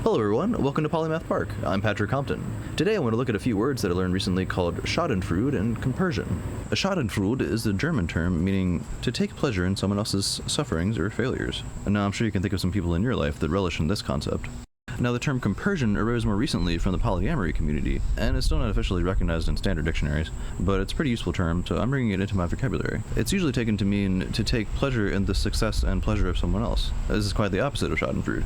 Hello everyone, welcome to Polymath Park. I'm Patrick Compton. Today I want to look at a few words that I learned recently called shadenfreude and Compersion. A shadenfreude is a German term meaning to take pleasure in someone else's sufferings or failures. And now I'm sure you can think of some people in your life that relish in this concept. Now the term compersion arose more recently from the polyamory community, and is still not officially recognized in standard dictionaries, but it's a pretty useful term, so I'm bringing it into my vocabulary. It's usually taken to mean to take pleasure in the success and pleasure of someone else. This is quite the opposite of shadenfreude.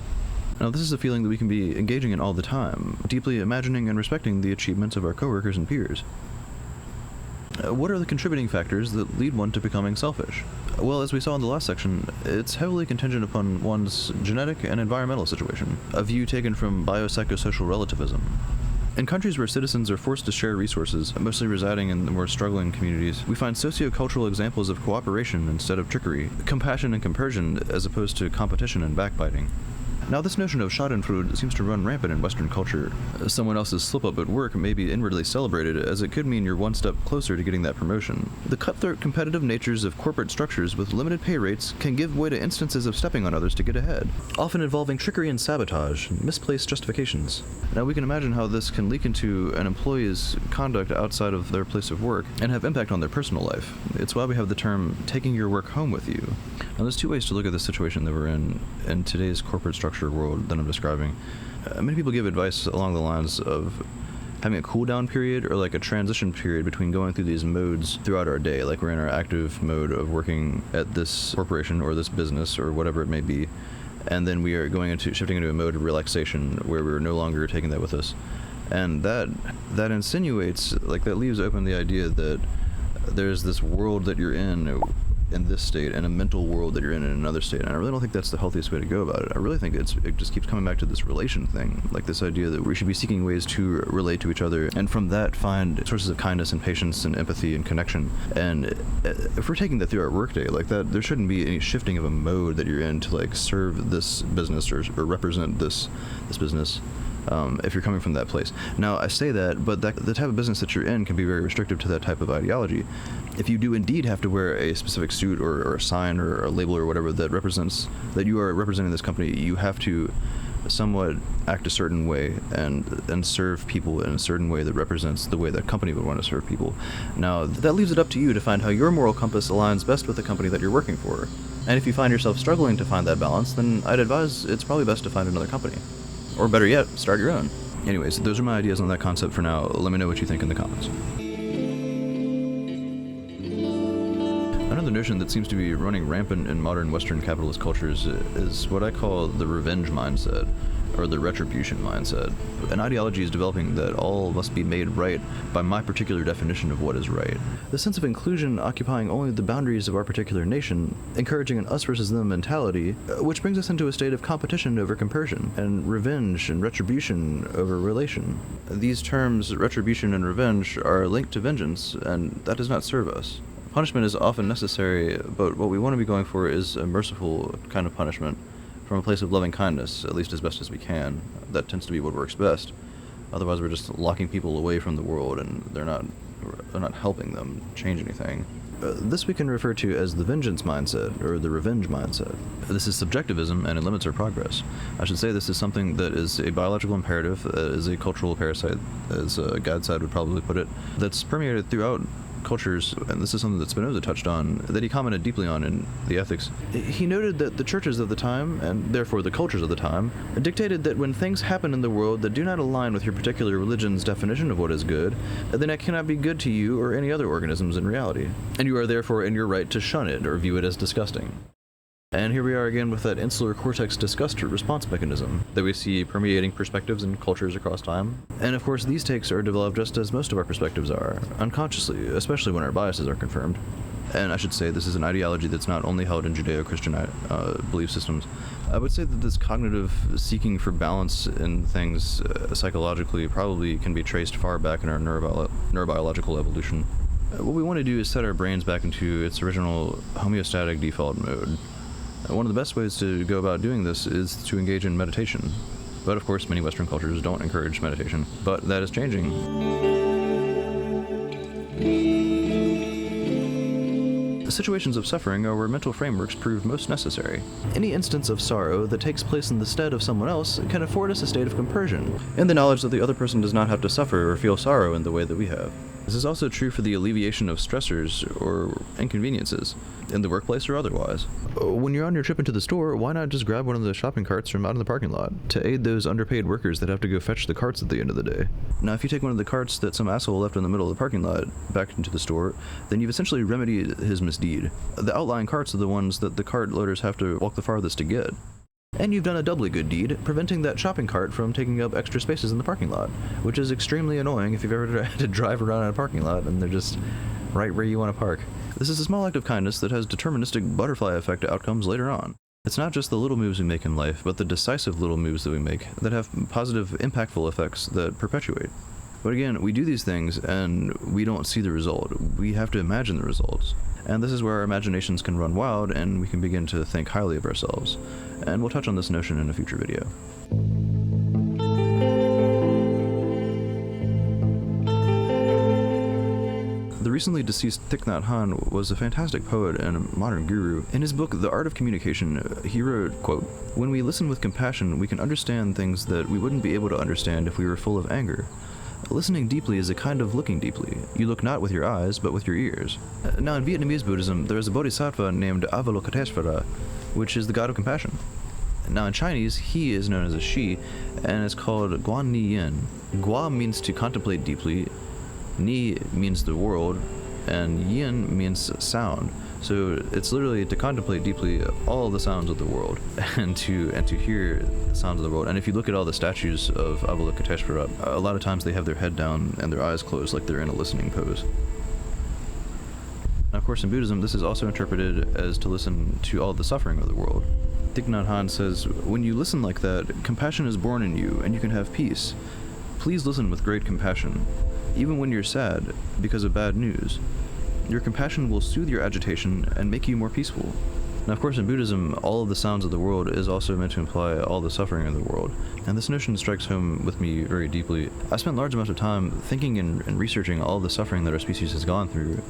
Now, this is a feeling that we can be engaging in all the time, deeply imagining and respecting the achievements of our coworkers and peers. What are the contributing factors that lead one to becoming selfish? Well, as we saw in the last section, it's heavily contingent upon one's genetic and environmental situation, a view taken from biopsychosocial relativism. In countries where citizens are forced to share resources, mostly residing in the more struggling communities, we find socio-cultural examples of cooperation instead of trickery, compassion and compersion as opposed to competition and backbiting. Now, this notion of schadenfreude seems to run rampant in Western culture. Someone else's slip-up at work may be inwardly celebrated, as it could mean you're one step closer to getting that promotion. The cutthroat competitive natures of corporate structures with limited pay rates can give way to instances of stepping on others to get ahead, often involving trickery and sabotage, and misplaced justifications. Now, we can imagine how this can leak into an employee's conduct outside of their place of work and have impact on their personal life. It's why we have the term, taking your work home with you. Now, there's two ways to look at the situation that we're in today's corporate structure world that I'm describing. Many people give advice along the lines of having a cool down period or like a transition period between going through these modes throughout our day. Like we're in our active mode of working at this corporation or this business or whatever it may be, and then we are shifting into a mode of relaxation where we're no longer taking that with us. And that insinuates, like that leaves open the idea that there's this world that you're in this state and a mental world that you're in another state, and I really don't think that's the healthiest way to go about it. I really think it just keeps coming back to this relation thing, like this idea that we should be seeking ways to relate to each other and from that find sources of kindness and patience and empathy and connection. And if we're taking that through our workday like that, there shouldn't be any shifting of a mode that you're in to like serve this business or represent this business. If you're coming from that place. Now, I say that, but the type of business that you're in can be very restrictive to that type of ideology. If you do indeed have to wear a specific suit or a sign or a label or whatever that represents that you are representing this company, you have to somewhat act a certain way and serve people in a certain way that represents the way that company would want to serve people. Now, that leaves it up to you to find how your moral compass aligns best with the company that you're working for. And if you find yourself struggling to find that balance, then I'd advise it's probably best to find another company. Or better yet, start your own. Anyways, those are my ideas on that concept for now. Let me know what you think in the comments. Another notion that seems to be running rampant in modern Western capitalist cultures is what I call the revenge mindset, or the retribution mindset. An ideology is developing that all must be made right by my particular definition of what is right. The sense of inclusion occupying only the boundaries of our particular nation, encouraging an us versus them mentality, which brings us into a state of competition over compersion, and revenge and retribution over relation. These terms, retribution and revenge, are linked to vengeance, and that does not serve us. Punishment is often necessary, but what we want to be going for is a merciful kind of punishment, from a place of loving kindness, at least as best as we can. That tends to be what works best. Otherwise, we're just locking people away from the world, and they're not helping them change anything. This we can refer to as the vengeance mindset, or the revenge mindset. This is subjectivism, and it limits our progress. I should say this is something that is a biological imperative, is a cultural parasite, as Gadside would probably put it, that's permeated throughout cultures, and this is something that Spinoza touched on, that he commented deeply on in the Ethics. He noted that the churches of the time, and therefore the cultures of the time, dictated that when things happen in the world that do not align with your particular religion's definition of what is good, then it cannot be good to you or any other organisms in reality, and you are therefore in your right to shun it or view it as disgusting. And here we are again with that insular cortex disgust response mechanism that we see permeating perspectives and cultures across time. And of course, these takes are developed just as most of our perspectives are, unconsciously, especially when our biases are confirmed. And I should say this is an ideology that's not only held in Judeo-Christian belief systems. I would say that this cognitive seeking for balance in things psychologically probably can be traced far back in our neurobiological evolution. What we want to do is set our brains back into its original homeostatic default mode. One of the best ways to go about doing this is to engage in meditation. But of course, many Western cultures don't encourage meditation. But that is changing. Situations of suffering are where mental frameworks prove most necessary. Any instance of sorrow that takes place in the stead of someone else can afford us a state of compersion, in the knowledge that the other person does not have to suffer or feel sorrow in the way that we have. This is also true for the alleviation of stressors or inconveniences, in the workplace or otherwise. When you're on your trip into the store, why not just grab one of the shopping carts from out in the parking lot to aid those underpaid workers that have to go fetch the carts at the end of the day? Now, if you take one of the carts that some asshole left in the middle of the parking lot back into the store, then you've essentially remedied his misdeed. The outlying carts are the ones that the cart loaders have to walk the farthest to get. And you've done a doubly good deed, preventing that shopping cart from taking up extra spaces in the parking lot, which is extremely annoying if you've ever had to drive around in a parking lot and they're just right where you want to park. This is a small act of kindness that has deterministic butterfly effect outcomes later on. It's not just the little moves we make in life, but the decisive little moves that we make that have positive, impactful effects that perpetuate. But again, we do these things and we don't see the result. We have to imagine the results. And this is where our imaginations can run wild and we can begin to think highly of ourselves. And we'll touch on this notion in a future video. The recently deceased Thich Nhat Hanh was a fantastic poet and a modern guru. In his book, The Art of Communication, he wrote, quote, "When we listen with compassion, we can understand things that we wouldn't be able to understand if we were full of anger. Listening deeply is a kind of looking deeply. You look not with your eyes, but with your ears." Now, in Vietnamese Buddhism, there is a bodhisattva named Avalokiteshvara, which is the god of compassion. Now, in Chinese, he is known as a she, and it's called Guan Ni Yin. Gua means to contemplate deeply, Ni means the world, and Yin means sound. So it's literally to contemplate deeply all the sounds of the world, and to hear the sounds of the world. And if you look at all the statues of Avalokiteshvara, a lot of times they have their head down and their eyes closed like they're in a listening pose. Now, of course, in Buddhism, this is also interpreted as to listen to all the suffering of the world. Thich Nhat Hanh says, "When you listen like that, compassion is born in you, and you can have peace. Please listen with great compassion, even when you're sad because of bad news. Your compassion will soothe your agitation and make you more peaceful." Now, of course, in Buddhism, all of the sounds of the world is also meant to imply all the suffering of the world, and this notion strikes home with me very deeply. I spent large amounts of time thinking and researching all the suffering that our species has gone through,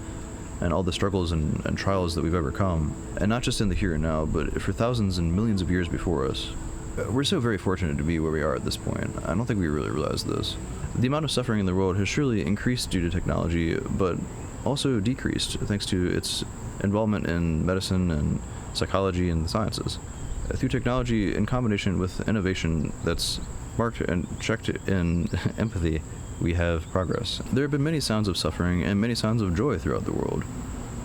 and all the struggles and trials that we've overcome, and not just in the here and now, but for thousands and millions of years before us. We're so very fortunate to be where we are at this point. I don't think we really realize this. The amount of suffering in the world has surely increased due to technology, but also decreased thanks to its involvement in medicine and psychology and the sciences. Through technology in combination with innovation that's marked and checked in empathy, we have progress. There have been many sounds of suffering and many sounds of joy throughout the world.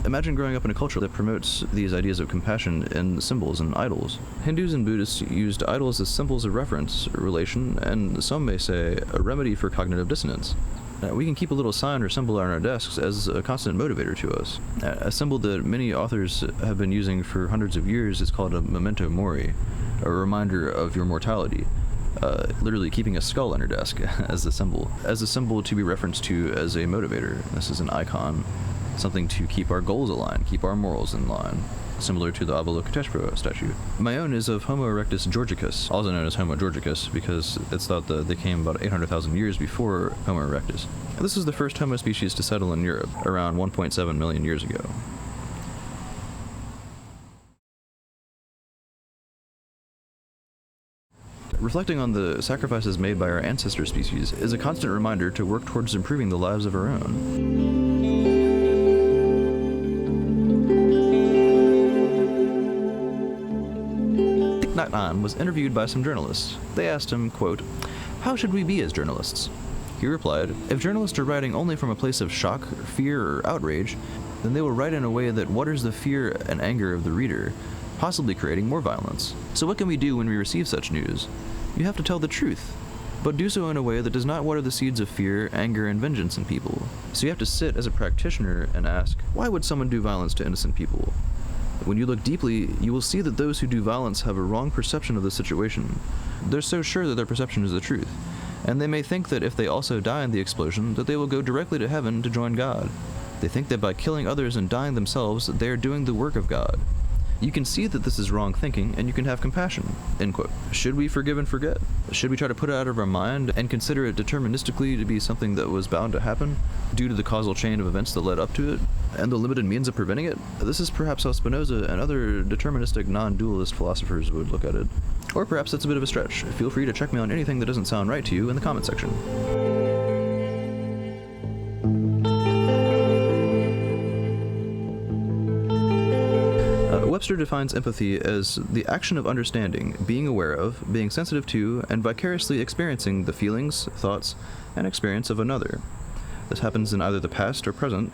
Imagine growing up in a culture that promotes these ideas of compassion in symbols and idols. Hindus and Buddhists used idols as symbols of reference, relation, and some may say a remedy for cognitive dissonance. We can keep a little sign or symbol on our desks as a constant motivator to us. A symbol that many authors have been using for hundreds of years is called a memento mori, a reminder of your mortality. Literally keeping a skull on your desk as a symbol to be referenced to as a motivator. This is an icon, something to keep our goals aligned, keep our morals in line, similar to the Avalokiteshvara statue. My own is of Homo erectus georgicus, also known as Homo georgicus, because it's thought that they came about 800,000 years before Homo erectus. This is the first Homo species to settle in Europe, around 1.7 million years ago. Reflecting on the sacrifices made by our ancestor species is a constant reminder to work towards improving the lives of our own. Thich Nhat Hanh was interviewed by some journalists. They asked him, quote, "How should we be as journalists?" He replied, "If journalists are writing only from a place of shock, fear, or outrage, then they will write in a way that waters the fear and anger of the reader, possibly creating more violence. So what can we do when we receive such news? You have to tell the truth, but do so in a way that does not water the seeds of fear, anger, and vengeance in people. So you have to sit as a practitioner and ask, why would someone do violence to innocent people? When you look deeply, you will see that those who do violence have a wrong perception of the situation. They're so sure that their perception is the truth, and they may think that if they also die in the explosion, that they will go directly to heaven to join God. They think that by killing others and dying themselves, they are doing the work of God. You can see that this is wrong thinking, and you can have compassion." End quote. Should we forgive and forget? Should we try to put it out of our mind and consider it deterministically to be something that was bound to happen due to the causal chain of events that led up to it? and the limited means of preventing it? This is perhaps how Spinoza and other deterministic non-dualist philosophers would look at it. Or perhaps it's a bit of a stretch. Feel free to check me on anything that doesn't sound right to you in the comment section. Webster defines empathy as the action of understanding, being aware of, being sensitive to, and vicariously experiencing the feelings, thoughts, and experience of another. This happens in either the past or present,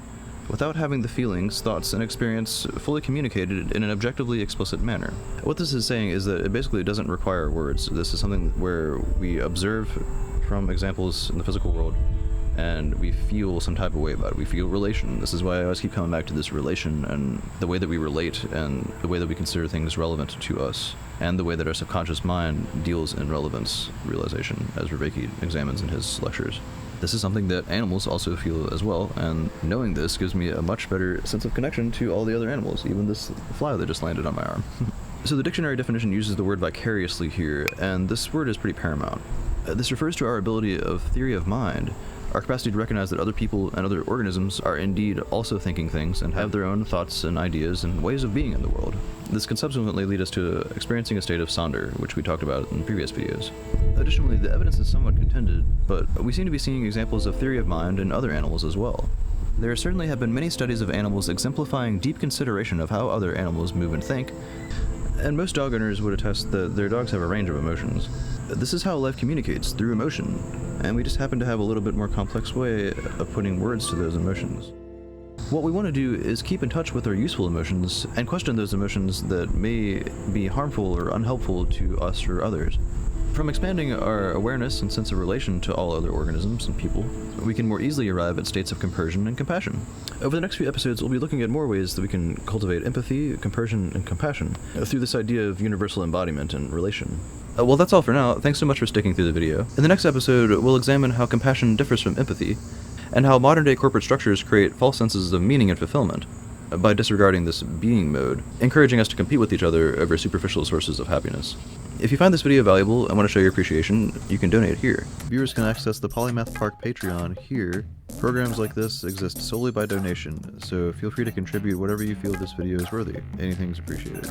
without having the feelings, thoughts, and experience fully communicated in an objectively explicit manner. What this is saying is that it basically doesn't require words. This is something where we observe from examples in the physical world, and we feel some type of way about it. We feel relation. This is why I always keep coming back to this relation and the way that we relate and the way that we consider things relevant to us, and the way that our subconscious mind deals in relevance realization, as Vervaeke examines in his lectures. This is something that animals also feel as well, and knowing this gives me a much better sense of connection to all the other animals, even this fly that just landed on my arm. So the dictionary definition uses the word vicariously here, and this word is pretty paramount. This refers to our ability of theory of mind, our capacity to recognize that other people and other organisms are indeed also thinking things and have their own thoughts and ideas and ways of being in the world. This can subsequently lead us to experiencing a state of sonder, which we talked about in previous videos. Additionally, the evidence is somewhat contended, but we seem to be seeing examples of theory of mind in other animals as well. There certainly have been many studies of animals exemplifying deep consideration of how other animals move and think, and most dog owners would attest that their dogs have a range of emotions. This is how life communicates, through emotion, and we just happen to have a little bit more complex way of putting words to those emotions. What we want to do is keep in touch with our useful emotions and question those emotions that may be harmful or unhelpful to us or others. From expanding our awareness and sense of relation to all other organisms and people, we can more easily arrive at states of compersion and compassion. Over the next few episodes, we'll be looking at more ways that we can cultivate empathy, compersion, and compassion through this idea of universal embodiment and relation. Well, that's all for now. Thanks so much for sticking through the video. In the next episode, we'll examine how compassion differs from empathy, and how modern-day corporate structures create false senses of meaning and fulfillment by disregarding this being mode, encouraging us to compete with each other over superficial sources of happiness. If you find this video valuable and want to show your appreciation, you can donate here. Viewers can access the Polymath Park Patreon here. Programs like this exist solely by donation, so feel free to contribute whatever you feel this video is worthy. Anything's appreciated.